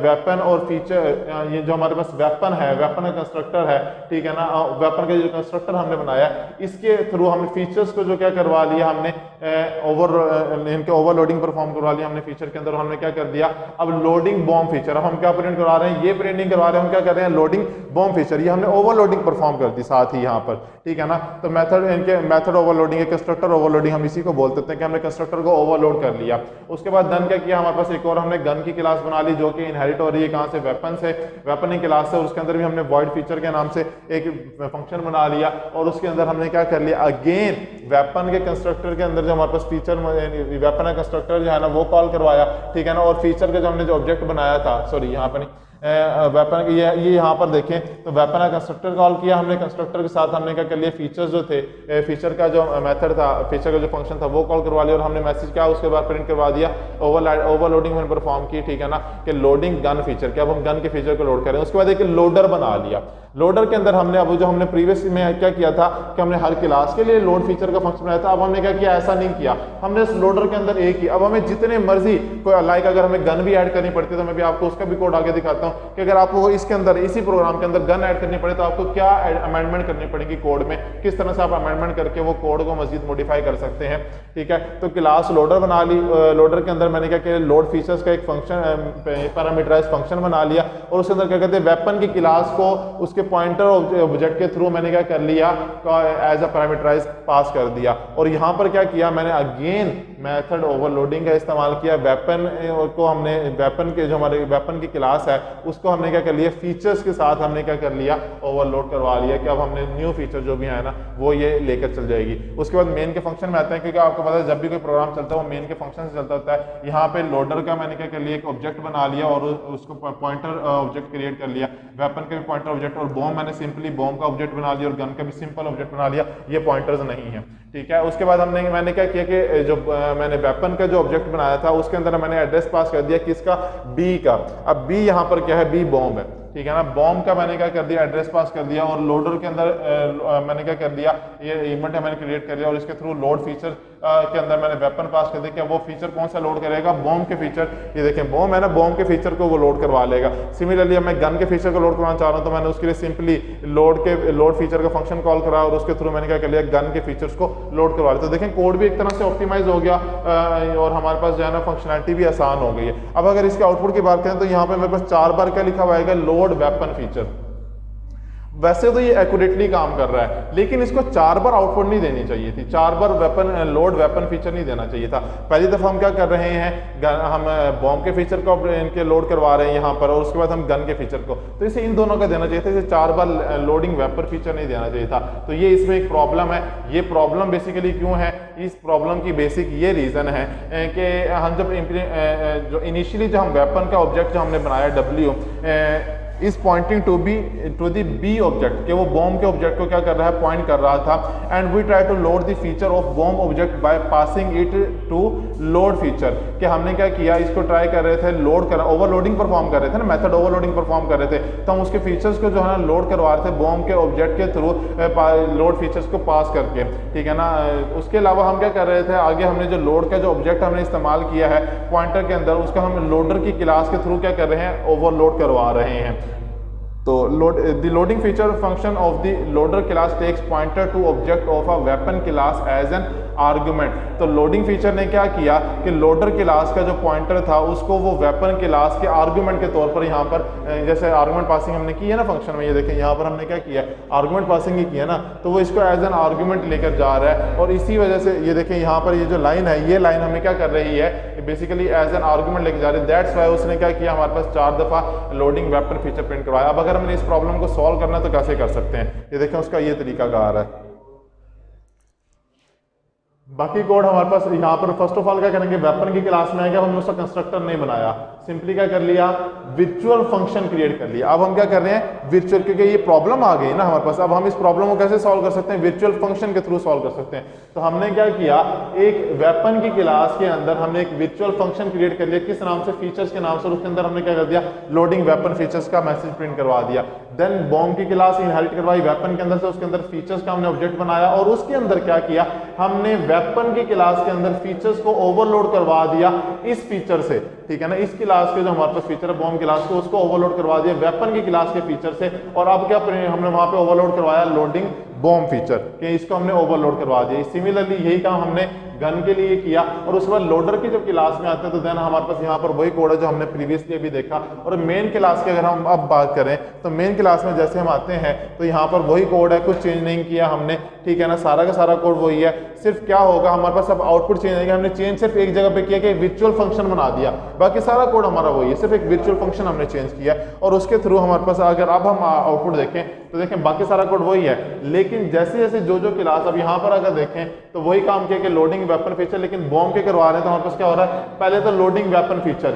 Speaker 1: वेपन और फीचर, ये जो हमारे पास वेपन है, वेपन का कंस्ट्रक्टर है, ठीक है ना, वेपन का जो कंस्ट्रक्टर हमने बनाया इसके थ्रू हमने फीचर्स को जो क्या करवा लिया, हमने इनके ओवरलोडिंग परफॉर्म करवा लिया हमने फीचर के अंदर। हमने क्या कर दिया, अब लोडिंग बॉम्ब फीचर, अब हम क्या प्रिंट करवा रहे हैं, ये प्रिंटिंग करवा रहे हैं, हम क्या कर रहे हैं, लोडिंग बॉम्ब फीचर, ये हमने ओवरलोडिंग परफॉर्म कर दी साथ ही यहाँ पर, ठीक है ना। तो मेथड, इनके मेथड ओवरलोडिंग है, कंस्ट्रक्टर ओवरलोडिंग हम इसी को बोलते हैं कि हमने कंस्ट्रक्टर को ओवरलोड कर लिया। उसके बाद डन क्या किया, हमारे पास एक और हमने गन की क्लास बना ली जो कि इनहेरिट हो रही है कहाँ से, वेपन से, वेपन की क्लास से। उसके अंदर भी हमने वॉइड फीचर के नाम से एक फंक्शन बना लिया और उसके अंदर हमने क्या कर लिया, अगेन वेपन के कंस्ट्रक्टर के अंदर जो हमारे पास फीचर, वेपन का कंस्ट्रक्टर जो है ना वो कॉल करवाया, ठीक है ना। और फीचर का जो हमने जो ऑब्जेक्ट बनाया था, सॉरी यहाँ पे नहीं, वेपन ये यहाँ पर देखें तो वेपन का कंस्ट्रक्टर कॉल किया हमने, कंस्ट्रक्टर के साथ हमने क्या कर लिया, फीचर्स जो थे, फीचर का जो मेथड था, फीचर का जो फंक्शन था वो कॉल करवा लिया और हमने मैसेज किया, उसके बाद प्रिंट करवा दिया, ओवरलोडिंग मैंने परफॉर्म की, ठीक है ना, कि लोडिंग गन फीचर, कि अब हम गन के फीचर को लोड करें। उसके बाद एक लोडर बना लिया। लोडर के अंदर हमने अब जो हमने प्रीवियस में क्या किया था कि हमने हर क्लास के लिए लोड फीचर का फंक्शन बनाया था। अब हमने क्या किया, ऐसा नहीं किया, हमने इस लोडर के अंदर एक ही, अब हमें जितने मर्जी कोई लाइक अगर हमें गन भी ऐड करनी पड़ती है तो मैं भी आपको उसका भी कोड आगे दिखाता हूँ कि अगर आपको इसके अंदर इसी प्रोग्राम के अंदर गन ऐड करनी पड़े तो आपको क्या अमेंडमेंट करनी पड़ेगी कोड में, किस तरह से आप अमेंडमेंट करके वो कोड को मजीद मॉडिफाई कर सकते हैं। ठीक है, तो क्लास लोडर बना ली, लोडर के अंदर मैंने क्या किया, लोड फीचर्स का एक फंक्शन पैरामीटराइज फंक्शन बना लिया और उसके अंदर क्या कहते हैं वेपन की क्लास को उसके पॉइंटर ऑब्जेक्ट के थ्रू मैंने क्या कर लिया, एज अ पैरामीटराइज पास कर दिया। और यहाँ पर क्या किया मैंने, अगेन मेथड ओवरलोडिंग का इस्तेमाल किया। वेपन को हमने वेपन के जो हमारे वेपन की क्लास है उसको हमने क्या कर लिया, फीचर्स के साथ हमने क्या कर लिया, ओवरलोड करवा लिया कि अब हमने न्यू फीचर जो भी है ना वो ये लेकर चल जाएगी। उसके बाद मेन के फंक्शन में आते हैं, क्योंकि आपको पता है जब भी कोई प्रोग्राम चलता है वो मेन के फंक्शन से चलता होता है। यहाँ पे लोडर का मैंने क्या कर लिया, एक ऑब्जेक्ट बना लिया और उसको पॉइंटर ऑब्जेक्ट क्रिएट कर लिया। वेपन का भी पॉइंटर ऑब्जेक्ट, और बॉम्ब मैंने सिंपली बॉम्ब का ऑब्जेक्ट बना लिया और गन का भी सिंपल ऑब्जेक्ट बना लिया, ये पॉइंटर्स नहीं है। ठीक है, उसके बाद मैंने क्या किया कि जो मैंने वेपन का जो ऑब्जेक्ट बनाया था उसके अंदर मैंने एड्रेस पास कर दिया किसका, बी का। अब बी यहाँ पर क्या है, बी बॉम्ब है। ठीक है ना, बॉम्ब का मैंने क्या कर दिया, एड्रेस पास कर दिया। और लोडर के अंदर मैंने क्या कर दिया, ये इवेंट है मैंने क्रिएट कर लिया और इसके थ्रू लोड फीचर के अंदर मैंने वेपन पास कर दिया। वो फीचर कौन सा लोड करेगा, बॉम्ब के फीचर। ये देखें बॉम्ब है ना, बॉम्ब के फीचर को वो लोड करवा लेगा। सिमिलरली मैं गन के फीचर को लोड करवाना चाह रहा हूँ तो मैंने उसके लिए सिंपली लोड फीचर का फंक्शन कॉल करा और उसके थ्रू मैंने क्या कर लिया, गन के फीचर्स को लोड करवा लिया। तो देखें कोड भी एक तरह से ऑप्टिमाइज हो गया और हमारे पास जो है ना फंक्शनलिटी भी आसान हो गई है। अब अगर इसके आउटपुट की बात करें तो यहाँ पे मेरे पास 4 बार क्या लिखा हुआ है, लोड वेपन फीचर। वैसे तो ये एक्यूरेटली काम कर रहा है लेकिन इसको 4 बार आउटपुट नहीं देनी चाहिए थी, 4 बार लोड वेपन फीचर नहीं देना चाहिए था। पहली दफा हम क्या कर रहे हैं, हम बॉम्ब के फीचर को इनके लोड करवा रहे हैं यहाँ पर और उसके बाद हम गन के फीचर को, तो इसे इन दोनों का देना चाहिए था, इसे 4 बार लोडिंग वेपन फीचर नहीं देना चाहिए था। तो ये इसमें एक प्रॉब्लम है। ये प्रॉब्लम बेसिकली क्यों है, इस प्रॉब्लम की बेसिक ये रीजन है कि हम जब जो इनिशियली जो हम वेपन का ऑब्जेक्ट जो हमने बनाया W is pointing to the B object, कि वो बॉम्ब के ऑब्जेक्ट को क्या कर रहा है, पॉइंट कर रहा था। And we try to load the feature of bomb object by passing it to load feature, कि हमने क्या किया, इसको ट्राई कर रहे थे लोड कर, ओवरलोडिंग परफॉर्म कर रहे थे ना, मेथड ओवरलोडिंग परफॉर्म कर रहे थे, तो हम उसके फीचर्स को जो है ना लोड करवा रहे थे बॉम्ब के ऑब्जेक्ट के थ्रू लोड फीचर्स को पास करके। ठीक है ना, उसके अलावा हम क्या कर रहे थे, आगे हमने जो लोड का जो ऑब्जेक्ट हमने इस्तेमाल किया है पॉइंटर के अंदर, उसका हम लोडर की क्लास के थ्रू क्या कर रहे हैं, ओवरलोड करवा रहे हैं। तो loading feature function of the loader class takes pointer to object of a weapon class as an argument. तो लोडिंग फीचर ने क्या किया कि लोडर क्लास का जो पॉइंटर था उसको वो वेपन क्लास के आर्गुमेंट के तौर पर यहाँ पर जैसे आर्गुमेंट पासिंग हमने की है ना फंक्शन में, ये देखें यहाँ पर हमने क्या किया, आर्गुमेंट पासिंग ही किया ना, तो वो इसको एज एन आर्गुमेंट लेकर जा रहा है। और इसी वजह से ये देखें यहाँ पर ये जो लाइन है, ये लाइन हमें क्या कर रही है, बेसिकली एज एन आर्गुमेंट लेकर जा रही है। दैट्स वाई उसने क्या किया, हमारे पास 4 दफा लोडिंग वेपन फीचर प्रिंट करवाया। अब अगर हमने इस प्रॉब्लम को सॉल्व करना है तो कैसे कर सकते हैं, ये देखें उसका ये तरीकाकार है। बाकी कोड हमारे पास यहाँ पर फर्स्ट ऑफ ऑल क्या करेंगे, वेपन की क्लास में आएगा, हमने उसका कंस्ट्रक्टर नहीं बनाया, सिंपली क्या कर लिया, वर्चुअल फंक्शन क्रिएट कर लिया। अब हम क्या कर रहे हैं, वर्चुअल, क्योंकि ये प्रॉब्लम आ गई ना हमारे पास, अब हम इस प्रॉब्लम को कैसे सॉल्व कर सकते हैं, वर्चुअल फंक्शन के थ्रू सॉल्व कर सकते हैं। तो हमने क्या किया, एक वेपन की क्लास के अंदर हमने एक वर्चुअल फंक्शन क्रिएट कर लिया, किस नाम से, फीचर्स के नाम से, और उसके अंदर हमने क्या कर दिया, लोडिंग वेपन फीचर्स का मैसेज प्रिंट करवा दिया। देन बॉम्ब की क्लास इनहेरिट करवाई वेपन के अंदर से, उसके अंदर फीचर्स का हमने ऑब्जेक्ट बनाया और उसके अंदर क्या किया, हमने वेपन की क्लास के अंदर फीचर्स को ओवरलोड करवा दिया इस फीचर से। ठीक है ना, इस क्लास के जो हमारे पास फीचर है बॉम्ब क्लास को, उसको ओवरलोड करवा दिया वेपन की क्लास के फीचर से। और अब क्या हमने वहां पे ओवरलोड करवाया, लोडिंग बॉम्ब फीचर, कि इसको हमने ओवरलोड करवा दिया। सिमिलरली यही काम हमने गन के लिए किया। और उसके बाद लोडर की जब क्लास में आते हैं तो देन हमारे पास यहाँ पर वही कोड है जो हमने प्रीवियसली अभी देखा। और मेन क्लास की अगर हम अब बात करें तो मेन क्लास में जैसे हम आते हैं तो यहाँ पर वही कोड है, कुछ चेंज नहीं किया हमने। ठीक है ना, सारा का सारा कोड वही है, सिर्फ क्या होगा हमारे पास अब आउटपुट चेंज आएगा। हमने चेंज सिर्फ एक जगह पे किया कि वर्चुअल फंक्शन बना दिया, बाकी सारा कोड हमारा वही है, सिर्फ एक वर्चुअल फंक्शन हमने चेंज किया और उसके थ्रू हमारे पास अगर अब हम आउटपुट देखें तो देखें बाकी सारा कोड वही है। लेकिन जैसे जैसे जो क्लास अब यहाँ पर अगर देखें तो वही काम किया कि लोडिंग वेपन फीचर, लेकिन बॉम्ब के करवा रहे हैं तो हमारे पास क्या हो रहा है, पहले तो लोडिंग वेपन फीचर,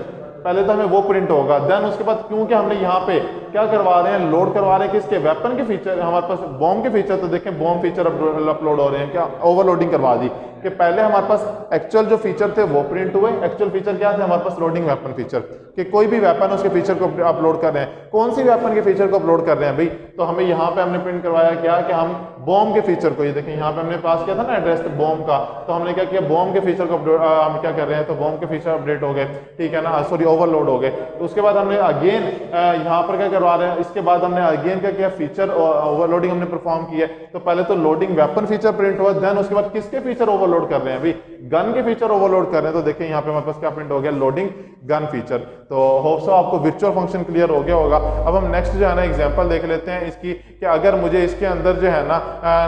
Speaker 1: पहले तो हमें वो प्रिंट होगा, देन उसके बाद क्योंकि हमने यहाँ पे क्या करवा रहे हैं, लोड करवा रहे हैं किसके, वेपन के फीचर, हमारे पास बॉम्ब के फीचर, तो देखें बॉम्ब फीचर अपलोड हो रहे हैं, क्या ओवरलोडिंग करवा दी कि पहले हमारे पास एक्चुअल जो फीचर थे वो प्रिंट हुए, एक्चुअल फीचर क्या थे हमारे पास, लोडिंग वेपन फीचर, कि कोई भी वेपन उसके फीचर को अपलोड कर रहे हैं, कौन सी वेपन के फीचर को अपलोड कर रहे हैं भाई, तो हमें यहाँ पे हमने प्रिंट करवाया क्या कि हम बॉम्ब के फीचर को, ये देखें यहाँ पे हमने पास किया था ना एड्रेस बॉम्ब का, तो हमने क्या किया बॉम्ब के फीचर को हम क्या कर रहे हैं, तो बॉम्ब के फीचर अपडेट हो गए, ठीक है ना, सॉरी ओवरलोड हो गए। तो उसके बाद हमने अगेन यहाँ पर क्या करवा रहे हैं, इसके बाद हमने अगेन क्या किया, फीचर ओवरलोडिंग हमने परफॉर्म किया। तो पहले तो लोडिंग वेपन फीचर प्रिंट हुआ, देन उसके बाद किसके फीचर ओवरलोड कर रहे हैं भाई, गन के फीचर ओवरलोड कर रहे हैं। तो देखिए यहाँ पे हमारे पास क्या प्रिंट हो गया, लोडिंग गन फीचर। तो होप सो आपको वर्चुअल फंक्शन क्लियर हो गया होगा। अब हम नेक्स्ट जो है ना एग्जांपल देख लेते हैं इसकी, कि अगर मुझे इसके अंदर जो है ना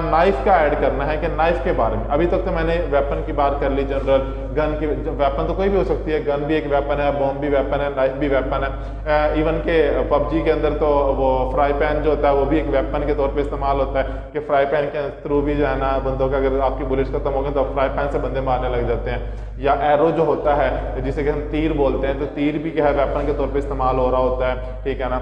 Speaker 1: नाइफ का ऐड करना है, कि नाइफ के बारे में, अभी तक तो मैंने वेपन की बात कर ली, जनरल गन की, वेपन तो कोई भी हो सकती है, गन भी एक वेपन है, बॉम्ब भी वेपन है, नाइफ भी वेपन है, इवन के पबजी के अंदर तो वो फ्राई पैन जो होता है वो भी एक वेपन के तौर पे इस्तेमाल होता है, कि फ्राई पैन के थ्रू भी जो है ना बंदों का, अगर आपकी बुलेट्स खत्म हो गए तो फ्राई पैन से बंदे मारने लग जाते हैं। या एरो जो होता है जिसे कि हम तीर बोलते हैं, तो तीर भी क्या है वेपन के तौर पे इस्तेमाल हो रहा होता है, ठीक है ना।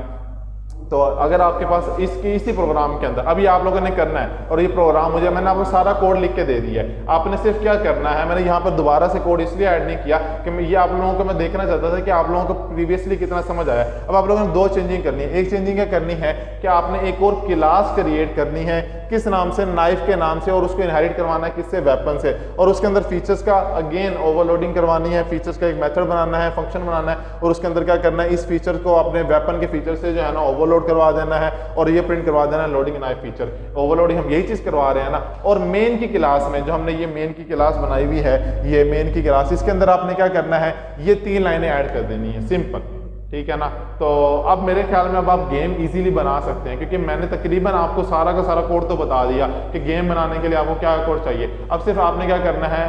Speaker 1: तो अगर आपके पास इसी प्रोग्राम के अंदर अभी आप लोगों ने करना है, और ये प्रोग्राम मुझे मैंने आपको सारा कोड लिख के दे दिया है, आपने सिर्फ क्या करना है, मैंने यहाँ पर दोबारा से कोड इसलिए ऐड नहीं किया कि ये आप लोगों को मैं देखना चाहता था कि आप लोगों को प्रीवियसली कितना समझ आया। अब आप लोगों ने दो चेंजिंग करनी है। एक चेंजिंग क्या करनी है कि आपने एक और क्लास क्रिएट करनी है, किस नाम से, नाइफ के नाम से, और उसको इनहेरिट करवाना है किससे, वेपन से, और उसके अंदर फीचर्स का अगेन ओवरलोडिंग करवानी है, फीचर्स का एक मेथड बनाना है, फंक्शन बनाना है, और उसके अंदर क्या करना है, इस फीचर को अपने वेपन के फीचर से जो है ना ओवरलोड करवा देना है, और ये प्रिंट करवा देना है लोडिंग नाइफ फीचर। ओवरलोडिंग हम यही चीज करवा रहे हैं ना। और मेन की क्लास में जो हमने ये मेन की क्लास बनाई हुई है, ये मेन की क्लास, इसके अंदर आपने क्या करना है, ये 3 लाइनें ऐड कर देनी है, सिंपल, ठीक है ना। तो अब मेरे ख्याल में अब आप गेम इजीली बना सकते हैं, क्योंकि मैंने तकरीबन आपको सारा का सारा कोड तो बता दिया कि गेम बनाने के लिए आपको क्या कोड चाहिए। अब सिर्फ आपने क्या करना है,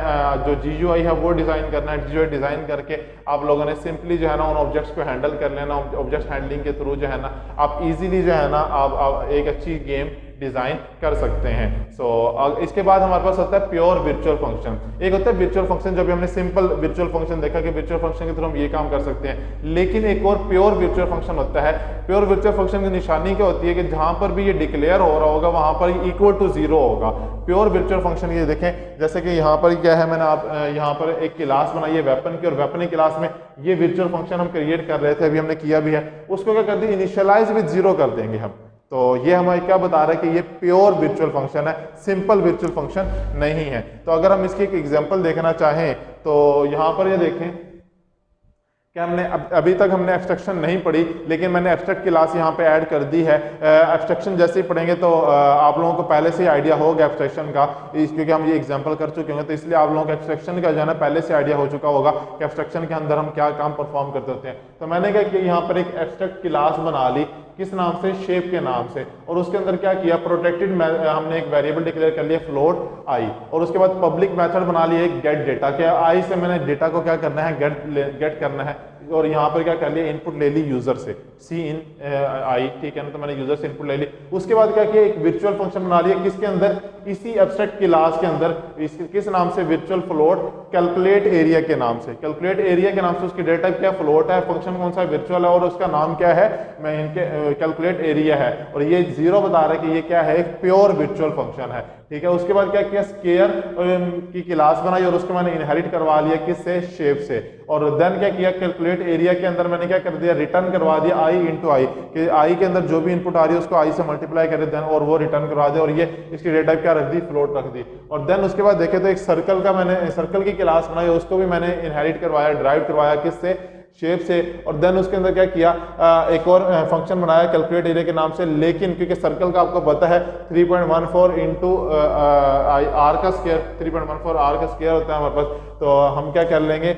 Speaker 1: जो GUI है वो डिज़ाइन करना है। GUI डिज़ाइन करके आप लोगों ने सिंपली जो है ना उन ऑब्जेक्ट्स को हैंडल कर लेना। ऑब्जेक्ट हैंडलिंग के थ्रू जो है ना आप इजीली जो है ना आप एक अच्छी गेम डिजाइन कर सकते हैं। इसके बाद हमारे पास होता है प्योर वर्चुअल फंक्शन। एक होता है वर्चुअल फंक्शन, जो भी हमने सिंपल वर्चुअल फंक्शन देखा कि वर्चुअल फंक्शन के थ्रू हम ये काम कर सकते हैं, लेकिन एक और प्योर वर्चुअल फंक्शन होता है। प्योर वर्चुअल फंक्शन की निशानी क्या होती है कि जहां पर भी ये डिक्लेयर हो रहा होगा वहां पर इक्वल टू 0 होगा। प्योर वर्चुअल फंक्शन ये देखें, जैसे कि यहाँ पर क्या है, मैंने आप यहाँ पर एक क्लास बनाई है वेपन की, और वेपन की क्लास में ये वर्चुअल फंक्शन हम क्रिएट कर रहे थे, अभी हमने किया भी है, उसको क्या कर दिया, इनिशियलाइज विद 0 कर देंगे हम। तो ये हमें क्या बता रहा है कि ये प्योर वर्चुअल फंक्शन है, सिंपल वर्चुअल फंक्शन नहीं है। तो अगर हम इसकी एक एग्जांपल देखना चाहें तो यहाँ पर ये देखें कि हमने अभी तक हमने एब्स्ट्रक्शन नहीं पढ़ी, लेकिन मैंने एब्स्ट्रैक्ट क्लास यहाँ पे ऐड कर दी है। एब्स्ट्रक्शन जैसे ही पढ़ेंगे तो आप लोगों को पहले से आइडिया होगा एब्स्ट्रैक्शन का, क्योंकि हम ये एग्जांपल कर चुके होंगे, तो इसलिए आप लोगों को एब्स्ट्रैक्शन का जो है ना पहले से आइडिया हो चुका होगा कि एब्स्ट्रैक्शन के अंदर हम क्या काम परफॉर्म करते होते हैं। तो मैंने क्या किया, यहाँ पर एक एब्स्ट्रैक्ट क्लास बना ली, किस नाम से, शेप के नाम से, और उसके अंदर क्या किया, प्रोटेक्टेड हमने एक वेरिएबल डिक्लेयर कर लिया फ्लोट आई, और उसके बाद पब्लिक मेथड बना लिया एक गेट डेटा के। आई से मैंने डेटा को क्या करना है, गेट करना है, और यहाँ पर क्या कर लिया, इनपुट ले ली यूजर से, सी इन आई, ठीक है ना। तो मैंने यूजर से इनपुट ले ली। उसके बाद क्या किया, एक वर्चुअल फंक्शन बना लिया, किसके अंदर, इसी एब्स्ट्रैक्ट क्लास के अंदर, किस नाम से, वर्चुअल फ्लोट कैलकुलेट एरिया के नाम से। कैलकुलेट एरिया के नाम से उसकी डेटा क्या, फ्लोट है, फंक्शन कौन सा, वर्चुअल है, और उसका नाम क्या है, मैं इनके कैलकुलेट एरिया है, और ये 0 बता रहा है कि ये क्या है, एक प्योर वर्चुअल फंक्शन है, ठीक है। उसके बाद क्या किया, स्केयर की क्लास बनाई, और उसको मैंने इनहेरिट करवा लिया किससे, शेप से। और देन क्या किया, कैलकुलेट एरिया के अंदर मैंने क्या कर दिया, रिटर्न करवा दिया आई इंटू आई, कि आई के अंदर जो भी इनपुट आ रही है उसको आई से मल्टीप्लाई करे, देन और वो रिटर्न करवा दे, और ये इसकी डेटा क्या रख दी, फ्लोट रख दी। और देन उसके बाद देखे तो एक सर्कल का मैंने सर्कल की क्लास बनाई, उसको भी मैंने इनहेरिट करवाया, ड्राइव करवाया किससे, शेप से। और देन उसके अंदर क्या किया, एक और फंक्शन बनाया कैलकुलेट एरिया के नाम से, लेकिन क्योंकि सर्कल का आपको पता है 3.14 इंटू आर का स्क्वायर, 3.14 आर का स्क्वायर होता है हमारे पास, तो हम क्या कर लेंगे,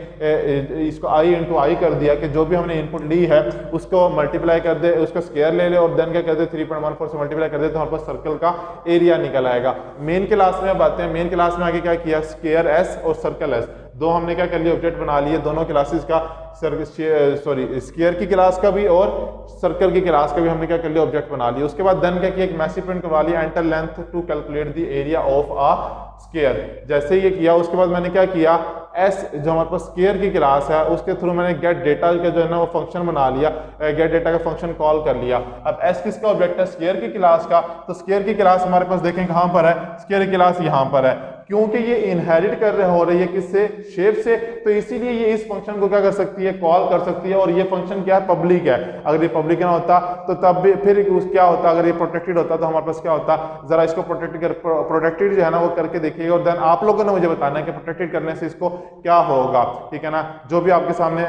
Speaker 1: इसको आई इंटू आई कर दिया, कि जो भी हमने इनपुट ली है उसको मल्टीप्लाई कर दे, उसका स्क्वायर ले ले, और देन क्या कर दे, 3.14 से मल्टीप्लाई कर दे, तो हमारे पास सर्कल का एरिया निकल आएगा। मेन क्लास में अब आते हैं, मेन क्लास में आगे क्या किया, स्क्वायर एस और सर्कल एस, दो हमने क्या कर लिया, ऑब्जेक्ट बना लिए, दोनों क्लासेस का, स्क्वायर की क्लास का भी और सर्कल की क्लास का भी हमने क्या कर लिया, ऑब्जेक्ट बना लिया। उसके बाद देन क्या किया, एक मैसेज प्रिंट करवा लिया, enter length to calculate the area of a square. जैसे ये किया उसके बाद मैंने क्या किया, एस जो हमारे पास स्केयर की क्लास है उसके थ्रू मैंने गेट डेटा का जो है ना वो फंक्शन बना लिया, गेट डेटा का फंक्शन कॉल कर लिया। अब एस किसका ऑब्जेक्ट है? स्केयर की क्लास का। तो स्केयर की क्लास हमारे पास देखें कहां पर है, स्केयर की क्लास यहां पर है, क्योंकि ये इनहेरिट कर रहे हो रही है किससे? शेप से, तो इसीलिए ये इस फंक्शन को क्या कर सकती है? कॉल कर सकती है। और ये फंक्शन क्या है? पब्लिक है। अगर ये पब्लिक ना होता तो तब भी फिर क्या होता? अगर ये प्रोटेक्टेड होता तो हमारे पास क्या होता? जरा इसको प्रोटेक्टेड जो है ना वो करके देखिएगा और देन आप लोगों ने मुझे बताना है कि प्रोटेक्टेड करने से इसको क्या होगा, ठीक है ना। जो भी आपके सामने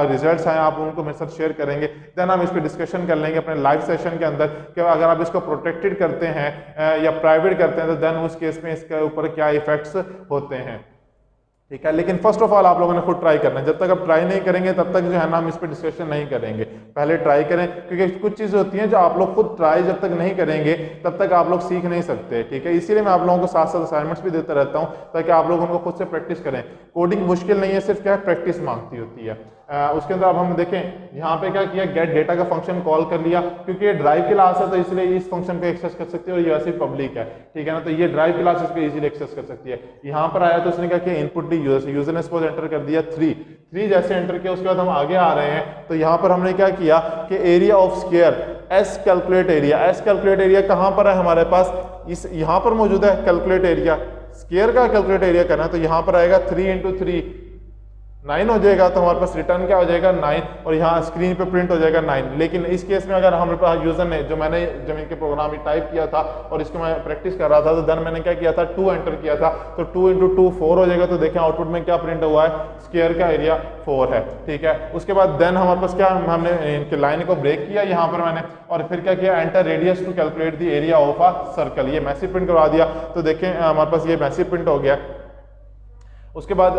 Speaker 1: रिजल्ट्स आए आप उनको मेरे साथ शेयर करेंगे, देन हम इस पर डिस्कशन कर लेंगे अपने लाइव सेशन के अंदर कि अगर आप इसको प्रोटेक्टेड करते हैं या प्राइवेट करते हैं तो देन उस केस में इसके ऊपर क्या इफेक्ट्स होते हैं, ठीक है। लेकिन फर्स्ट ऑफ ऑल आप लोगों ने खुद ट्राई करना है। जब तक आप ट्राई नहीं करेंगे तब तक जो है ना हम इस पर डिस्कशन नहीं करेंगे। पहले ट्राई करें, क्योंकि कुछ चीज़ें होती हैं जो आप लोग खुद ट्राई जब तक नहीं करेंगे तब तक आप लोग सीख नहीं सकते, ठीक है। इसीलिए मैं आप लोगों को साथ साथ असाइनमेंट्स भी देता रहता हूँ ताकि आप लोग उनको खुद से प्रैक्टिस करें। कोडिंग मुश्किल नहीं है, सिर्फ क्या है? प्रैक्टिस मांगती होती है। उसके अंदर अब हम देखें यहाँ पे क्या किया, गेट डेटा का फंक्शन कॉल कर लिया, क्योंकि ये ड्राइव क्लास है तो इसलिए इस फंक्शन को एक्सेस कर सकते हो, ये वैसे पब्लिक है, ठीक है ना। तो ये ड्राइव क्लास इसको इजीली एक्सेस कर सकती है। यहाँ पर आया तो उसने क्या किया, इनपुट दी यूजर ने सपोज एंटर कर दिया 3 जैसे एंटर किया, उसके बाद हम आगे आ रहे हैं तो यहाँ पर हमने क्या किया कि area of square S calculate area, S calculate area कहाँ पर है हमारे पास? इस यहाँ पर मौजूद है कैलकुलेट एरिया। स्क्वायर का कैलकुलेट एरिया करना है तो यहाँ पर आएगा 3 × 3 9 हो जाएगा, तो हमारे पास रिटर्न क्या हो जाएगा? 9, और यहाँ स्क्रीन पे प्रिंट हो जाएगा 9। लेकिन इस केस में अगर हमारे पास यूजर ने जो मैंने जमीन के प्रोग्राम में टाइप किया था और इसको मैं प्रैक्टिस कर रहा था तो देन मैंने क्या किया था? 2 एंटर किया था, तो 2 × 2 4 हो जाएगा। तो देखें आउटपुट में क्या प्रिंट हुआ है? स्क्वायर का एरिया 4 है, ठीक है। उसके बाद देन हमारे पास क्या, हमने इनके लाइन को ब्रेक किया यहाँ पर मैंने, और फिर क्या किया? Enter radius to calculate the area of a circle, ये मैसेज प्रिंट करवा दिया। तो देखें हमारे पास ये मैसेज प्रिंट हो गया। उसके बाद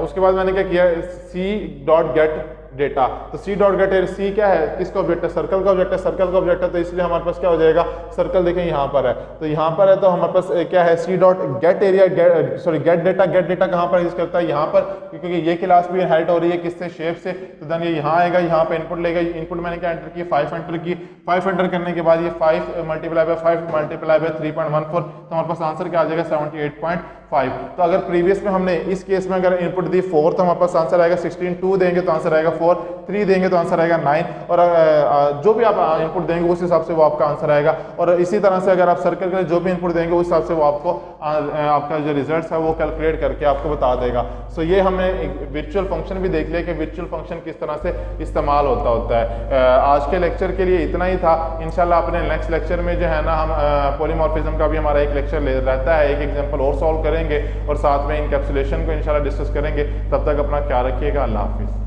Speaker 1: उसके बाद मैंने क्या किया? C.get डेटा, तो C.get सी क्या है? किसका ऑब्जेक्ट है? सर्कल का ऑब्जेक्ट है, सर्कल का ऑब्जेक्ट है तो इसलिए हमारे पास क्या हो जाएगा? सर्कल देखें यहाँ पर है, तो यहाँ पर है तो हमारे पास क्या है? C.get area, gate data, gate data कहाँ पर यूज करता है? यहाँ पर, क्योंकि ये क्लास भी इनहेरिट हो रही है किससे? शेप से। तो देन ये यहाँ आएगा, यहाँ पे इनपुट लेगा। इनपुट मैंने क्या एंटर की? 5 एंटर की। 5 एंटर करने के बाद ये 5 × 5 × 3.14, तो हमारे पास आंसर क्या आ जाएगा? 78.5। तो अगर प्रीवियस में हमने इस केस में अगर इनपुट दी 4 तो हमारे पास आंसर आएगा 16, 2 देंगे तो आंसर आएगा 4, 3 देंगे तो आंसर आएगा 9, और जो भी आप इनपुट देंगे उस हिसाब से वो आपका आंसर आएगा। और इसी तरह से अगर आप सर्कल के लिए जो भी इनपुट देंगे उस हिसाब से वो आपको आपका जो रिजल्ट है वो कैलकुलेट करके आपको बता देगा। सो ये हमने एक वर्चुअल फंक्शन भी देख लिया कि वर्चुअल फंक्शन किस तरह से इस्तेमाल होता है। आज के लेक्चर के लिए इतना ही था। इंशाल्लाह अपने नेक्स्ट लेक्चर में जो है ना हम पॉलीमॉर्फिज्म का भी हमारा एक लेक्चर रहता है, एक एग्जाम्पल और सॉल्व करेंगे और साथ में इनकैप्सुलेशन को इंशाल्लाह डिस्कस करेंगे। तब तक अपना ख्याल रखिएगा। अल्लाह हाफिज़।